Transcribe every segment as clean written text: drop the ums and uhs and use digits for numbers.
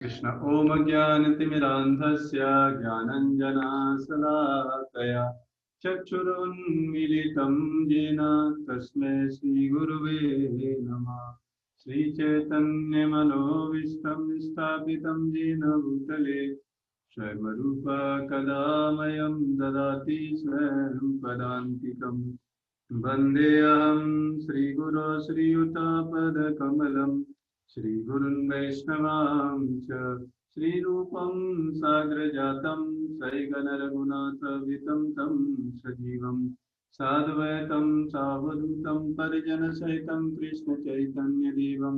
कृष्ण ओम ज्ञानतिमिरान्धस्य ज्ञानञ्जनशलाकया चक्षुरुन्मीलितं येन तस्मै श्रीगुरुवे नमः। श्रीचैतन्यमनोभीष्टं स्थापितं येन भूतले स्वयंरूप कदा मह्यं ददाति स्वयं पदान्तिकम्। वन्देऽहं श्रीगुरो श्रीयुतपदकमलं श्रीगुरुन् वैष्णवांश्च श्रीरूपं साग्रजातं सैगणरघुनाथवितं तं सजीवं साद्वैतं सावधूतं परिजनसहितं कृष्णचैतन्यदेवं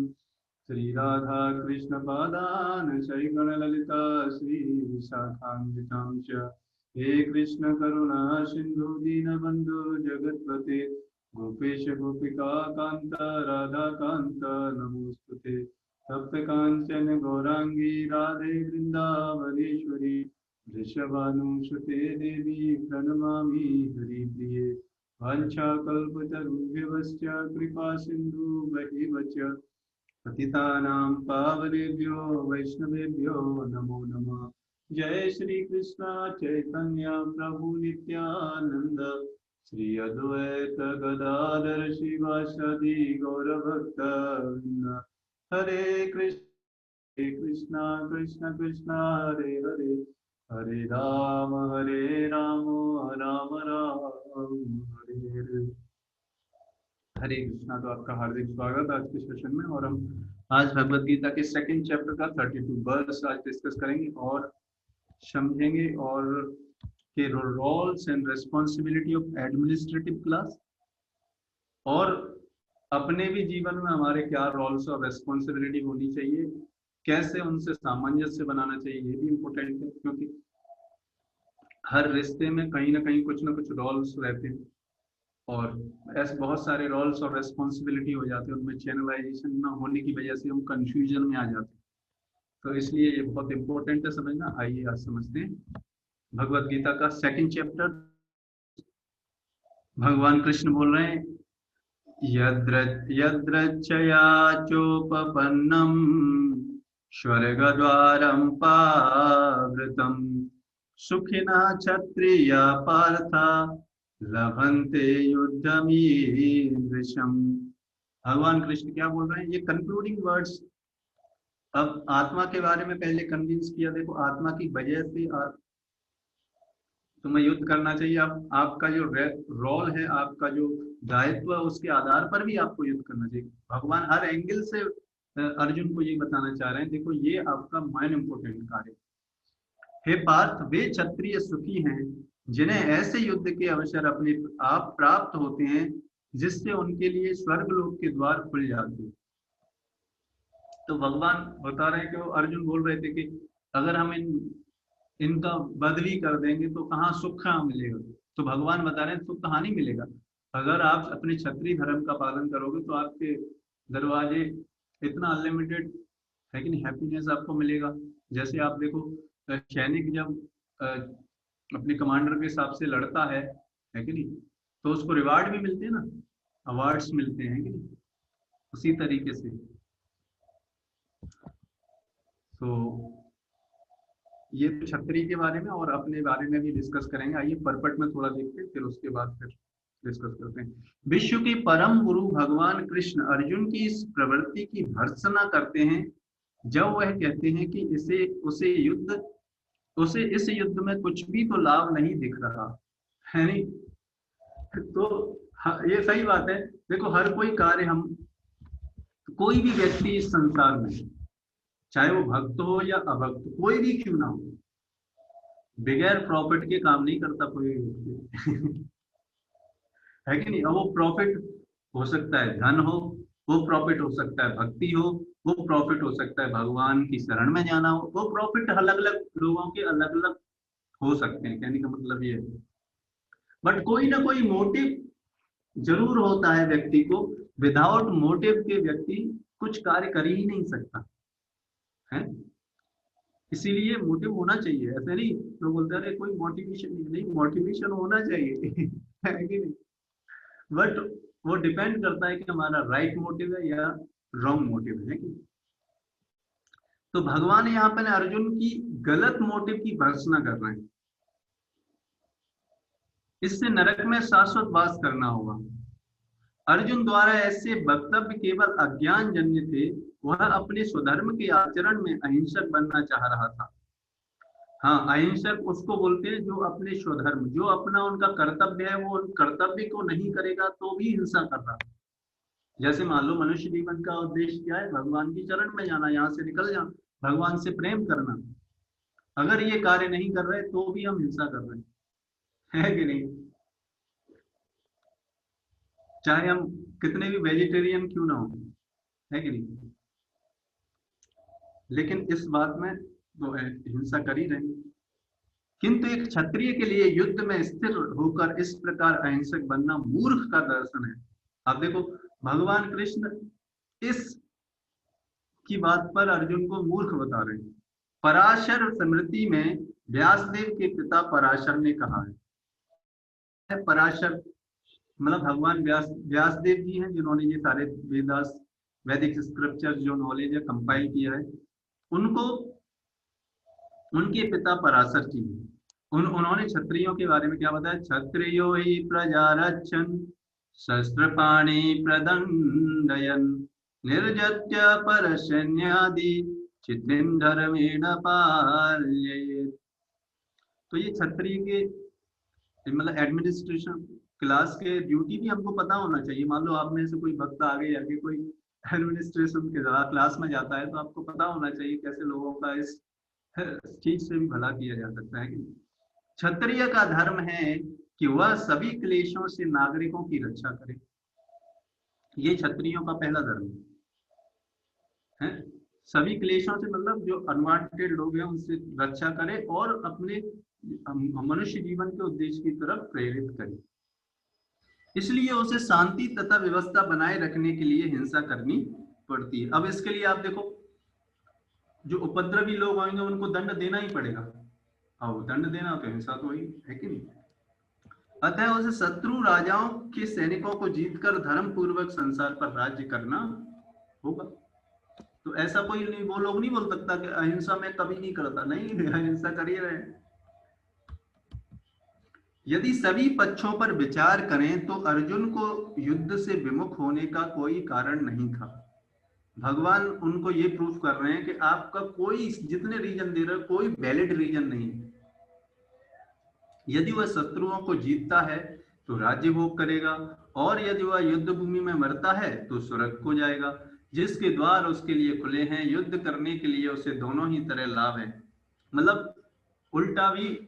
श्रीराधा कृष्णपादान् सैगणललिता श्रीविशाखान्वितां च। हे कृष्ण करुणा सिंधु दीनबंधु जगतपते गोपेश गोपिका कांत राधा कांत नमोस्तुते। तप्त कांचन गौरांगी राधे वृंदावनेश्वरी वृषभानुसुते देवी प्रणमामि हरिप्रिये। वाञ्छाकल्पतरुभ्यश्च कृपा सिंधु वैवच पतितानां पावनेभ्यो वैष्णवेभ्यो नमो नमः। जय श्री कृष्ण चैतन्य प्रभु नित्यानंद श्री अद्वैत गदाधर शिवासादि गौरभक्त वृंद। हरे कृष्ण कृष्ण कृष्ण हरे हरे हरे राम राम राम हरे हरे। हरे कृष्णा। तो आपका हार्दिक स्वागत आज के सेशन में। और हम आज भगवत गीता के सेकंड चैप्टर का 32 वर्स आज डिस्कस करेंगे और समझेंगे और के roles and responsibility of administrative class और अपने भी जीवन में हमारे क्या रोल्स और रिस्पॉन्सिबिलिटी होनी चाहिए, कैसे उनसे सामंजस्य बनाना चाहिए, ये भी इम्पोर्टेंट है क्योंकि हर रिश्ते में कहीं ना कहीं कुछ ना कुछ रोल्स रहते हैं और ऐसे बहुत सारे रोल्स और रिस्पॉन्सिबिलिटी हो जाते हैं, उनमें चैनलाइजेशन ना होने की वजह से हम कंफ्यूजन में आ जाते हैं। तो इसलिए ये बहुत इंपॉर्टेंट है समझना। आइए आज समझते हैं भगवत गीता का सेकंड चैप्टर। भगवान कृष्ण बोल रहे हैं यद्रच्छया चोपपन्नम स्वर्गद्वारं पावृतं सुखिनः क्षत्रिया पार्था लभन्ते युद्धमीदृशम्। भगवान कृष्ण क्या बोल रहे हैं, ये कंक्लूडिंग वर्ड्स। अब आत्मा के बारे में पहले कन्विंस किया। देखो आत्मा की वजह से तुम्हें युद्ध करना चाहिए। आपका जो रोल है, आपका जो दायित्व है, उसके आधार पर भी आपको युद्ध करना चाहिए। भगवान हर एंगल से अर्जुन को ये बताना चाह रहे हैं, देखो ये आपका मेन इंपोर्टेंट कार्य। हे पार्थ, वे क्षत्रिय सुखी हैं जिन्हें ऐसे युद्ध के अवसर अपने आप प्राप्त होते हैं जिससे उनके लिए स्वर्गलोक के द्वार खुल जाते हैं। तो भगवान बता रहे हैं कि वो अर्जुन बोल रहे थे कि अगर हम इनका बदली कर देंगे तो कहाँ सुख कहाँ मिलेगा। तो भगवान बता रहे हैं सुख कहाँ नहीं मिलेगा। अगर आप अपने क्षत्रिय धर्म का पालन करोगे तो आपके दरवाजे इतना अनलिमिटेड है कि नहीं, हैप्पीनेस आपको मिलेगा। जैसे आप देखो सैनिक जब अपने कमांडर के हिसाब से लड़ता है कि नहीं, तो उसको रिवार्ड भी मिलते हैं ना, अवार्ड्स मिलते हैं कि नहीं। उसी तरीके से तो ये क्षत्रिय के बारे में और अपने बारे में भी डिस्कस करेंगे। आइए परपट में थोड़ा देखते हैं, फिर उसके बाद फिर डिस्कस करते हैं। विश्व के परम गुरु भगवान कृष्ण अर्जुन की इस प्रवृत्ति की भर्त्सना करते हैं जब वह कहते हैं कि उसे इस युद्ध में कुछ भी तो लाभ नहीं दिख रहा है। नहीं तो ये सही बात है। देखो हर कोई कार्य हम, कोई भी व्यक्ति इस संसार में, चाहे वो भक्त हो या अभक्त, कोई भी क्यों ना हो, बगैर प्रॉफिट के काम नहीं करता कोई है कि नहीं। अब वो प्रॉफिट हो सकता है धन हो, वो प्रॉफिट हो सकता है भक्ति हो, वो प्रॉफिट हो सकता है भगवान की शरण में जाना हो, वो प्रॉफिट अलग अलग लोगों के अलग अलग हो सकते हैं। कहने का मतलब ये है, बट कोई ना कोई मोटिव जरूर होता है व्यक्ति को। विदाउट मोटिव के व्यक्ति कुछ कार्य कर ही नहीं सकता है। इसीलिए मोटिव होना चाहिए। ऐसे नहीं लोग बोलते हैं कोई मोटिवेशन नहीं, मोटिवेशन होना चाहिए है कि नहीं। बट वो डिपेंड करता है कि हमारा राइट मोटिव है या रॉन्ग मोटिव है कि। तो भगवान यहाँ पर अर्जुन की गलत मोटिव की भर्त्सना कर रहे हैं। इससे नरक में शाश्वत वास करना होगा। अर्जुन द्वारा ऐसे वक्तव्य केवल अज्ञान जन्य थे। वह अपने स्वधर्म के आचरण में अहिंसक बनना चाह रहा था। हाँ, अहिंसक उसको बोलते हैं जो अपने स्वधर्म, जो अपना उनका कर्तव्य है, वो उन कर्तव्य को नहीं करेगा तो भी हिंसा कर रहा है। जैसे मान लो मनुष्य जीवन का उद्देश्य क्या है? भगवान की चरण में जाना, यहाँ से निकल जाना, भगवान से प्रेम करना। अगर ये कार्य नहीं कर रहे तो भी हम हिंसा कर रहे हैं, है कि नहीं? चाहे हम कितने भी वेजिटेरियन क्यों ना हो, है कि नहीं? लेकिन इस बात में तो हिंसा कर ही रहे हैं। किंतु एक क्षत्रिय के लिए युद्ध में स्थिर होकर इस प्रकार अहिंसक बनना मूर्ख का दर्शन है। अब देखो, भगवान कृष्ण इस की बात पर अर्जुन को मूर्ख बता रहे हैं। पराशर स्मृति में व्यासदेव के पिता पराशर ने कहा है, पराशर मतलब भगवान व्यासदेव जी हैं, जिन्होंने ये सारे वेदास वैदिक स्क्रिप्चर जो नॉलेज है कंपाइल किया है। उनको उनके पिता पराशर जी हैं। उन्होंने क्षत्रियों के बारे में क्या बताया? क्षत्रियो ही प्रजा रक्षन् शस्त्रपाणि प्रदंडयन् निर्जत्य परसैन्यादि चित्तिं धर्मेण पालयेत्। तो ये क्षत्रिय के मतलब एडमिनिस्ट्रेशन क्लास के ड्यूटी भी हमको पता होना चाहिए। मान लो आप में से कोई भक्त आगे आगे कोई एडमिनिस्ट्रेशन के क्लास में जाता है, तो आपको पता होना चाहिए कैसे लोगों का इस चीज से भी भला किया जा सकता है कि क्षत्रिय का धर्म है कि वह सभी क्लेशों से नागरिकों की रक्षा करे। ये क्षत्रियों का पहला धर्म है। सभी क्लेशों से मतलब जो अनवांटेड लोग हैं उनसे रक्षा करे और अपने मनुष्य जीवन के उद्देश्य की तरफ प्रेरित करे। इसलिए उसे शांति तथा व्यवस्था बनाए रखने के लिए हिंसा करनी पड़ती है। अब इसके लिए आप देखो, जो उपद्रवी लोग होंगे उनको दंड देना ही पड़ेगा, और दंड देना तो हिंसा तो ही है कि नहीं? अतः उसे शत्रु राजाओं के सैनिकों को जीतकर धर्म पूर्वक संसार पर राज्य करना होगा। तो ऐसा कोई नहीं, वो लोग नहीं बोल सकता कि अहिंसा में कभी नहीं करता, नहीं, अहिंसा कर ही रहे। यदि सभी पक्षों पर विचार करें तो अर्जुन को युद्ध से विमुख होने का कोई कारण नहीं था। भगवान उनको ये प्रूफ कर रहे हैं कि आपका कोई, जितने रीजन दे रहे हो, कोई वैलिड रीजन नहीं है। यदि वह शत्रुओं को जीतता है तो राज्य भोग करेगा, और यदि वह युद्ध भूमि में मरता है तो स्वर्ग को जाएगा, जिसके द्वार उसके लिए खुले हैं। युद्ध करने के लिए उसे दोनों ही तरह लाभ है। मतलब उल्टा भी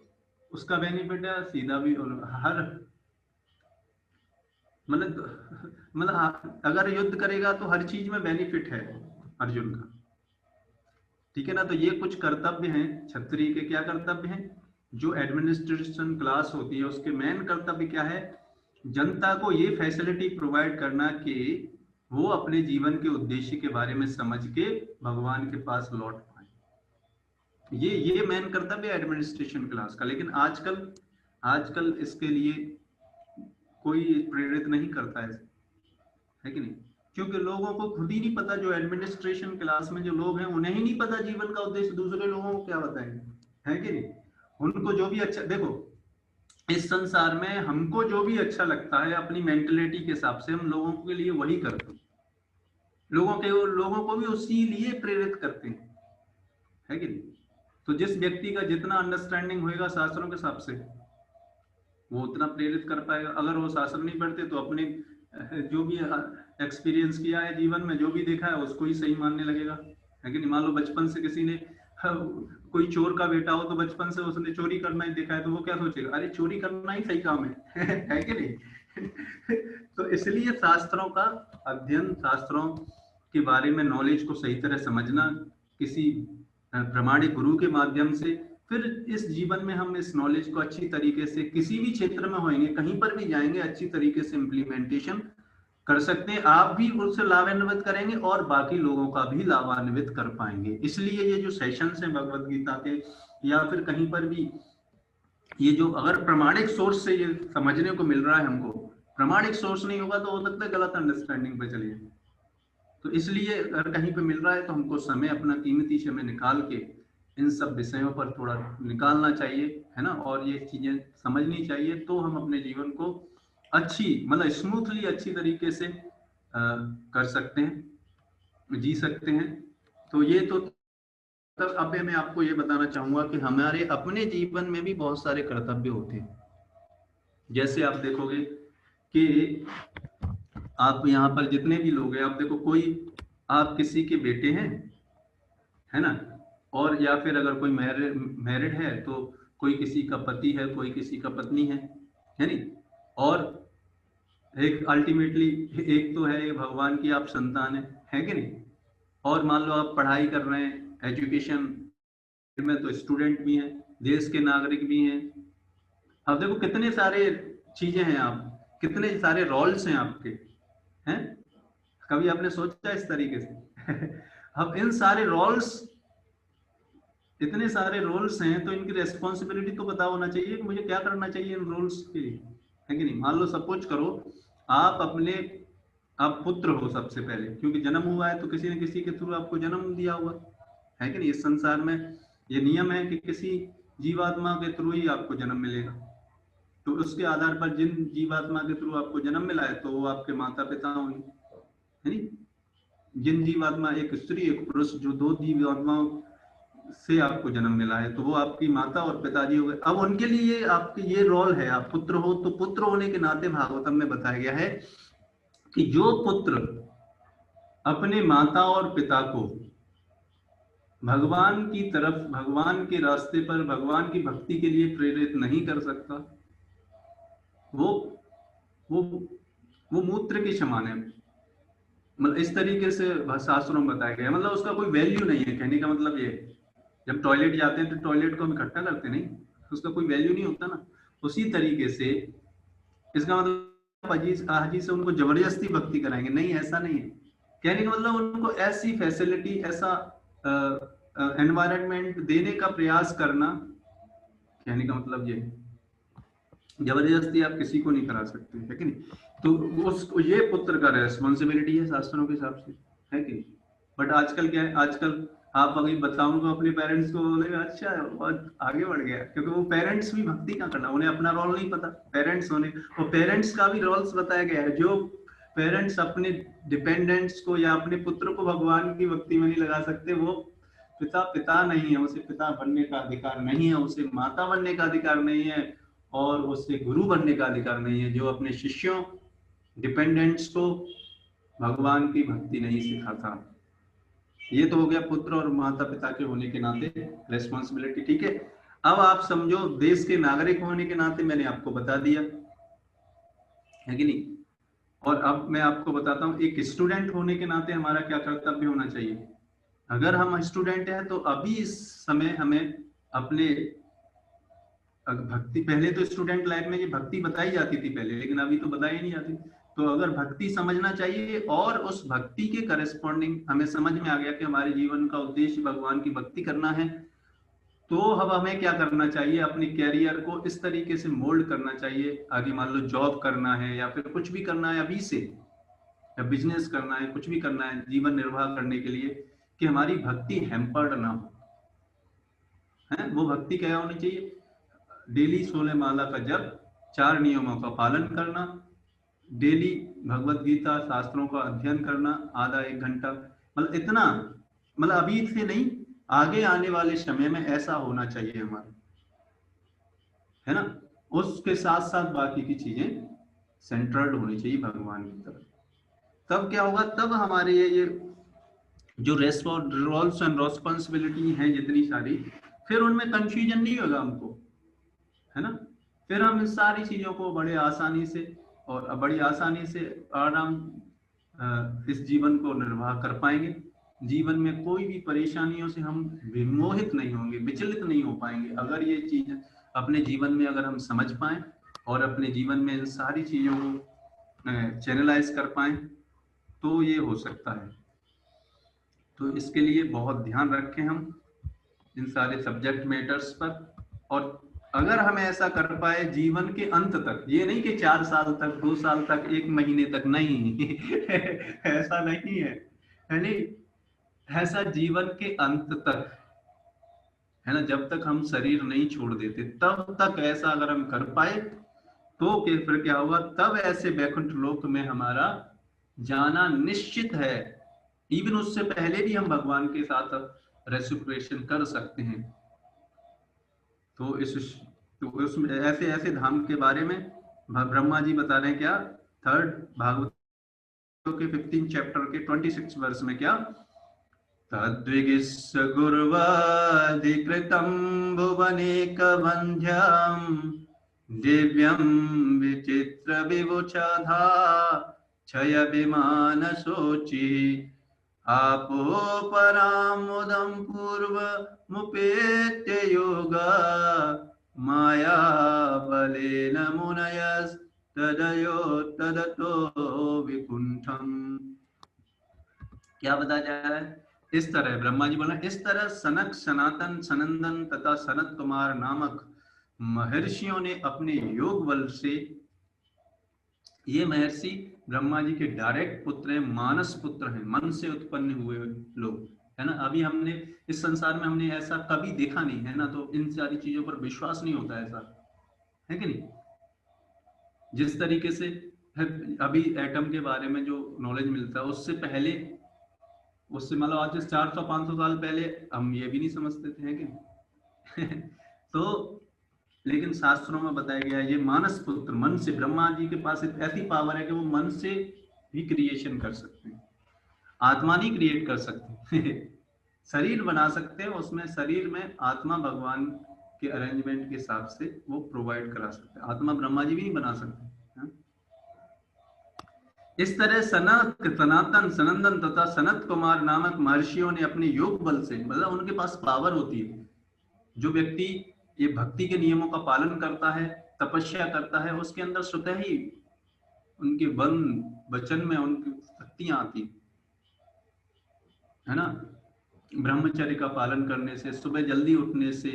उसका बेनिफिट है, सीधा भी, और हर मतलब अगर युद्ध करेगा तो हर चीज में बेनिफिट है अर्जुन का, ठीक है ना? तो ये कुछ कर्तव्य हैं क्षत्रिय के। क्या कर्तव्य हैं? जो एडमिनिस्ट्रेशन क्लास होती है उसके मेन कर्तव्य क्या है? जनता को ये फैसिलिटी प्रोवाइड करना कि वो अपने जीवन के उद्देश्य के बारे में समझ के भगवान के पास लौट पाए। ये मेन कर्तव्य है एडमिनिस्ट्रेशन क्लास का। लेकिन आजकल इसके लिए कोई प्रेरित नहीं करता है कि नहीं? क्योंकि लोगों को खुद ही नहीं पता, जो एडमिनिस्ट्रेशन क्लास में जो लोग हैं उन्हें ही नहीं पता जीवन का उद्देश्य, दूसरे लोगों को क्या बताएंगे, है कि नहीं? उनको जो भी अच्छा, देखो इस संसार में हमको जो भी अच्छा लगता है अपनी मेंटलिटी के हिसाब से हम लोगों के लिए वही करते हैं, लोगों को भी उसी लिए प्रेरित करते हैं, है कि नहीं? तो जिस व्यक्ति का जितना अंडरस्टैंडिंग होगा शास्त्रों के हिसाब से वो उतना प्रेरित कर पाएगा। अगर वो शास्त्र नहीं पढ़ते तो अपने जो भी एक्सपीरियंस किया है जीवन में, जो भी देखा है उसको ही सही मानने लगेगा, है कि नहीं? मान लो बचपन से किसी ने, कोई चोर का बेटा हो तो बचपन से उसने चोरी करना ही देखा है, तो वो क्या सोचेगा? अरे चोरी करना ही सही काम है कि नहीं? तो इसलिए शास्त्रों का अध्ययन, शास्त्रों के बारे में नॉलेज को सही तरह समझना, किसी प्रामाणिक गुरु के माध्यम से, फिर इस जीवन में हम इस नॉलेज को अच्छी तरीके से किसी भी क्षेत्र में होंगे, कहीं पर भी जाएंगे, अच्छी तरीके से इम्प्लीमेंटेशन कर सकते हैं। आप भी उससे लाभान्वित करेंगे और बाकी लोगों का भी लाभान्वित कर पाएंगे। इसलिए ये जो सेशंस हैं भगवत गीता के या फिर कहीं पर भी, ये जो अगर प्रामाणिक सोर्स से ये समझने को मिल रहा है हमको, प्रामाणिक सोर्स नहीं होगा तो हो सकता है गलत अंडरस्टैंडिंग पे चलिए। तो इसलिए अगर कहीं पे मिल रहा है तो हमको समय, अपना कीमती समय निकाल के इन सब विषयों पर थोड़ा निकालना चाहिए, है ना, और ये चीजें समझनी चाहिए, तो हम अपने जीवन को अच्छी, मतलब स्मूथली, अच्छी तरीके से कर सकते हैं, जी सकते हैं। तो ये तो तब अब मैं आपको ये बताना चाहूंगा कि हमारे अपने जीवन में भी बहुत सारे कर्तव्य होते हैं। जैसे आप देखोगे कि आप यहाँ पर जितने भी लोग हैं, आप देखो, कोई आप किसी के बेटे हैं, है ना, और या फिर अगर कोई मैरिड है तो कोई किसी का पति है, कोई किसी का पत्नी है नहीं, और एक अल्टीमेटली एक तो है, भगवान की आप संतान है कि नहीं, और मान लो आप पढ़ाई कर रहे हैं, एजुकेशन में तो स्टूडेंट भी हैं, देश के नागरिक भी हैं। अब देखो कितने सारे चीजें हैं, आप कितने सारे रोल्स हैं आपके, हैं, कभी आपने सोचा इस तरीके से? अब इन सारे रोल्स, इतने सारे रोल्स हैं, तो इनकी रेस्पॉन्सिबिलिटी तो पता होना चाहिए कि मुझे क्या करना चाहिए इन रोल्स के लिए, है कि नहीं। मान लो सपोज करो आप अपने, आप पुत्र हो सबसे पहले, क्योंकि जन्म हुआ है तो किसी न किसी के थ्रू आपको जन्म दिया हुआ है कि नहीं। इस संसार में ये नियम है कि किसी जीवात्मा के थ्रू ही आपको जन्म मिलेगा, तो उसके आधार पर जिन जीवात्मा के थ्रू आपको जन्म मिला है तो वो आपके माता पिता होंगे, है नहीं। जिन जीवात्मा, एक स्त्री एक पुरुष, जो दो जीवात्माओं से आपको जन्म मिला है, तो वो आपकी माता और पिताजी हो गए। अब उनके लिए आपके ये रोल है, आप पुत्र हो, तो पुत्र होने के नाते भागवतम में बताया गया है कि जो पुत्र अपने माता और पिता को भगवान की तरफ, भगवान के रास्ते पर, भगवान की भक्ति के लिए प्रेरित नहीं कर सकता, वो वो वो मूत्र के समान है। मतलब इस तरीके से शास्त्रों में बताया गया, मतलब उसका कोई वैल्यू नहीं है। कहने का मतलब ये, जब टॉयलेट जाते हैं तो टॉयलेट को हम इकट्ठा करते नहीं, उसका कोई वैल्यू नहीं होता ना। उसी तरीके से इसका मतलब हाजी से उनको जबरदस्ती भक्ति कराएंगे, नहीं, ऐसा नहीं है। कहने का मतलब उनको ऐसी फैसिलिटी, ऐसा एनवायरनमेंट देने का प्रयास करना, कहने का मतलब ये, जबरदस्ती आप किसी को नहीं करा सकते, है कि नहीं। तो उसको, ये पुत्र का रेस्पॉन्सिबिलिटी है शास्त्रों के हिसाब से, है कि नहीं। बट आजकल क्या है, आजकल आप अगर बताऊंगा अपने पेरेंट्स को, बोलेगा अच्छा बहुत आगे बढ़ गया, क्योंकि वो पेरेंट्स भी भक्ति का करना, उन्हें अपना रोल नहीं पता पेरेंट्स होने, और पेरेंट्स का भी रोल्स बताया गया है। जो पेरेंट्स अपने डिपेंडेंट्स को या अपने पुत्र को भगवान की भक्ति में नहीं लगा सकते, वो पिता नहीं है, उसे पिता बनने का अधिकार नहीं है, उसे माता बनने का अधिकार नहीं है, और उसे गुरु बनने का अधिकार नहीं है, जो अपने शिष्यों, डिपेंडेंट्स को भगवान की भक्ति नहीं सिखाता। ये तो हो गया पुत्र और माता पिता के होने के नाते रेस्पॉन्सिबिलिटी, ठीक है। अब आप समझो देश के नागरिक होने के नाते, मैंने आपको बता दिया, है कि नहीं। और अब मैं आपको बताता हूँ एक स्टूडेंट होने के नाते हमारा क्या कर्तव्य होना चाहिए। अगर हम स्टूडेंट हैं तो अभी इस समय हमें अपने भक्ति, पहले तो स्टूडेंट लाइफ में ये भक्ति बताई जाती थी पहले, लेकिन अभी तो बताई नहीं जाती। तो अगर भक्ति समझना चाहिए, और उस भक्ति के करस्पॉन्डिंग हमें समझ में आ गया कि हमारे जीवन का उद्देश्य भगवान की भक्ति करना है, तो अब हमें क्या करना चाहिए, अपने कैरियर को इस तरीके से मोल्ड करना चाहिए। आगे मान लो जॉब करना है या फिर कुछ भी करना है अभी से, या बिजनेस करना है, कुछ भी करना है जीवन निर्वाह करने के लिए, कि हमारी भक्ति हैम्पर्ड ना हो, है। वो भक्ति क्या होनी चाहिए, डेली 16 माला का जप, 4 नियमों का पालन करना, डेली भगवत गीता शास्त्रों का अध्ययन करना आधा 1 घंटा, मतलब इतना, मतलब अभी से नहीं, आगे आने वाले समय में ऐसा होना चाहिए हमारा, है ना। उसके साथ साथ बाकी की चीजें सेंट्रल्ड होनी चाहिए भगवान की तरफ। तब क्या होगा, तब हमारे ये जो रोल्स एंड रेस्पॉन्सिबिलिटी हैं जितनी सारी, फिर उनमें कंफ्यूजन नहीं होगा हमको, है ना। फिर हम इन सारी चीजों को बड़े आसानी से, और बड़ी आसानी से आराम इस जीवन को निर्वाह कर पाएंगे। जीवन में कोई भी परेशानियों से हम विमोहित नहीं होंगे, विचलित नहीं हो पाएंगे, अगर ये चीज अपने जीवन में अगर हम समझ पाए, और अपने जीवन में इन सारी चीजों को चैनलाइज कर पाए, तो ये हो सकता है। तो इसके लिए बहुत ध्यान रखें हम इन सारे सब्जेक्ट मैटर्स पर। और अगर हम ऐसा कर पाए जीवन के अंत तक, ये नहीं कि 4 साल तक, 2 साल तक, 1 महीने तक, नहीं ऐसा नहीं है। यानी ऐसा जीवन के अंत तक, है ना, जब तक हम शरीर नहीं छोड़ देते तब तक ऐसा अगर हम कर पाए तो फिर क्या होगा, तब ऐसे वैकुंठ लोक में हमारा जाना निश्चित है। इवन उससे पहले भी हम भगवान के साथ रेसिप्रोकेशन कर सकते हैं। तो तो उसमें ऐसे ऐसे धाम के बारे में ब्रह्मा जी बता रहे हैं क्या, थर्ड भागवत के 15 चैप्टर के 26 वर्ष में, क्या, तद्विगिस्स गुर्वाधिकृतं भुवनेकवन्ध्यं दिव्यं विचित्र विभुषाधा क्षय विमान शोची आपो परामुदं पूर्वमुपेत्य योगा माया बलेन मुनयस्तदयो तदतो विकुंठम। क्या बताया जा रहा है, इस तरह ब्रह्मा जी बोला, इस तरह सनक सनातन सनंदन तथा सनत कुमार नामक महर्षियों ने अपने योग बल से, ये महर्षि ब्रह्मा जी के डायरेक्ट पुत्र हैं, मानस पुत्र हैं, मन से उत्पन्न हुए लोग, है ना। अभी हमने इस संसार में हमने ऐसा कभी देखा नहीं है ना, तो इन सारी चीजों पर विश्वास नहीं होता, ऐसा है कि नहीं। जिस तरीके से अभी एटम के बारे में जो नॉलेज मिलता है, उससे पहले, उससे मतलब आज से 400-500 साल पहले हम ये भी नहीं समझते थे, है कि तो लेकिन शास्त्रों में बताया गया है, ये मानस पुत्र मन से, ब्रह्मा जी के पास ऐसी पावर है कि वो मन से भी क्रिएशन कर सकते हैं, आत्मा नहीं क्रिएट कर सकते शरीर बना सकते हैं, उसमें शरीर में आत्मा भगवान के अरेंजमेंट के हिसाब से वो प्रोवाइड करा सकते हैं, आत्मा ब्रह्मा जी भी नहीं बना सकते। इस तरह सनातन सनंदन तथा सनत कुमार नामक महर्षियों ने अपने योग बल से, मतलब उनके पास पावर होती है, जो व्यक्ति ये भक्ति के नियमों का पालन करता है, तपस्या करता है, उसके अंदर स्वतः ही उनके वचन में उनकी शक्तियां आती है ना। ब्रह्मचर्य का पालन करने से, सुबह जल्दी उठने से,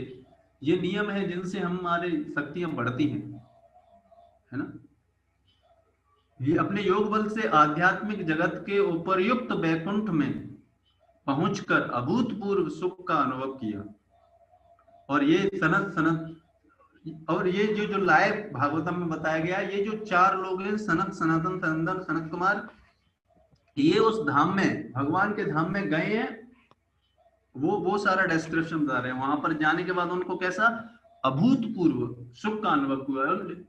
ये नियम है जिनसे हमारी शक्तियां बढ़ती हैं, है ना। ये अपने योग बल से आध्यात्मिक जगत के उपर्युक्त वैकुंठ में पहुंचकर अभूतपूर्व सुख का अनुभव किया। और ये और ये जो लाइव भागवतम में बताया गया, ये जो 4 लोग हैं, सनत सनातन सनंदन सनत कुमार, ये उस धाम में, भगवान के धाम में गए हैं, वो सारा डिस्क्रिप्शन बता रहे हैं। वहां पर जाने के बाद उनको कैसा अभूतपूर्व सुख का अनुभव हुआ,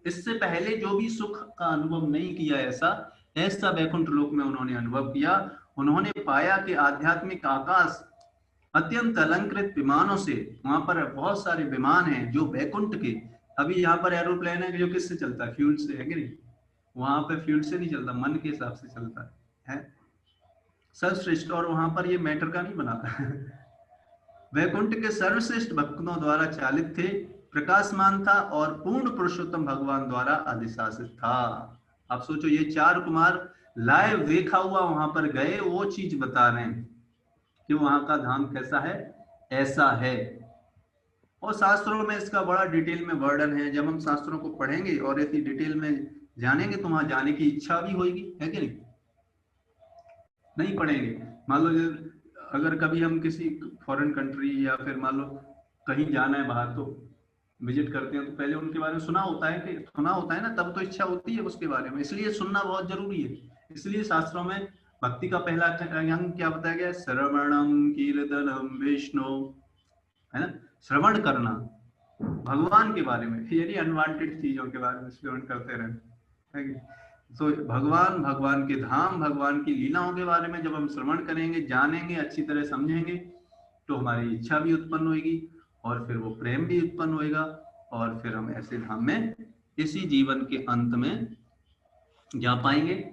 इससे पहले जो भी सुख का अनुभव नहीं किया ऐसा वैकुंठ लोक में उन्होंने अनुभव किया। उन्होंने पाया कि आध्यात्मिक आकाश अत्यंत अलंकृत विमानों से, वहां पर बहुत सारे विमान हैं जो वैकुंठ के, अभी यहाँ पर एरोप्लेन है जो किससे चलता है, फ्यूल से, है कि नहीं। वहां पर फ्यूल से नहीं चलता, मन के हिसाब से चलता है सर्वश्रेष्ठ, और वहां पर ये मैटर का नहीं बनाता वैकुंठ के सर्वश्रेष्ठ भक्तों द्वारा चालित थे, प्रकाशमान था और पूर्ण पुरुषोत्तम भगवान द्वारा अधिशासित था। आप सोचो, ये 4 कुमार लाइव देखा हुआ वहां पर गए, वो चीज बता रहे हैं कि वहां का धाम कैसा है, ऐसा है। और शास्त्रों में इसका बड़ा डिटेल में वर्णन है, जब हम शास्त्रों को पढ़ेंगे और ऐसी डिटेल में जानेंगे तो वहां जाने की इच्छा भी होगी, है कि नहीं। नहीं पढ़ेंगे, मान लो अगर कभी हम किसी फॉरेन कंट्री या फिर मान लो कहीं जाना है बाहर, तो विजिट करते हैं, तो पहले उनके बारे में सुना होता है ना, तब तो इच्छा होती है उसके बारे में, इसलिए सुनना बहुत जरूरी है। इसलिए शास्त्रों में भक्ति का पहला अंग क्या बताया गया, श्रवणम कीर्तनम विष्णु, है ना, श्रवण करना भगवान के बारे में, यानी अनवांटेड चीजों के बारे में श्रवण करते रहना। तो भगवान के धाम, भगवान की लीलाओं के बारे में जब हम श्रवण करेंगे, जानेंगे, अच्छी तरह समझेंगे, तो हमारी इच्छा भी उत्पन्न होगी और फिर वो प्रेम भी उत्पन्न होएगा, और फिर हम ऐसे धाम में इसी जीवन के अंत में जा पाएंगे।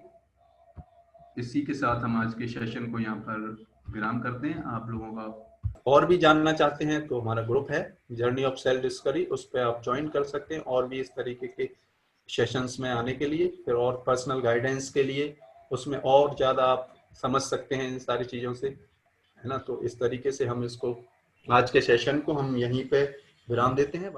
इसी के साथ हम आज के सेशन को यहाँ पर विराम करते हैं। आप लोगों का और भी जानना चाहते हैं तो हमारा ग्रुप है जर्नी ऑफ सेल्फ डिस्कवरी, उस पर आप ज्वाइन कर सकते हैं, और भी इस तरीके के सेशंस में आने के लिए, फिर और पर्सनल गाइडेंस के लिए, उसमें और ज़्यादा आप समझ सकते हैं इन सारी चीज़ों से, है ना। तो इस तरीके से हम इसको, आज के सेशन को हम यहीं पे विराम देते हैं।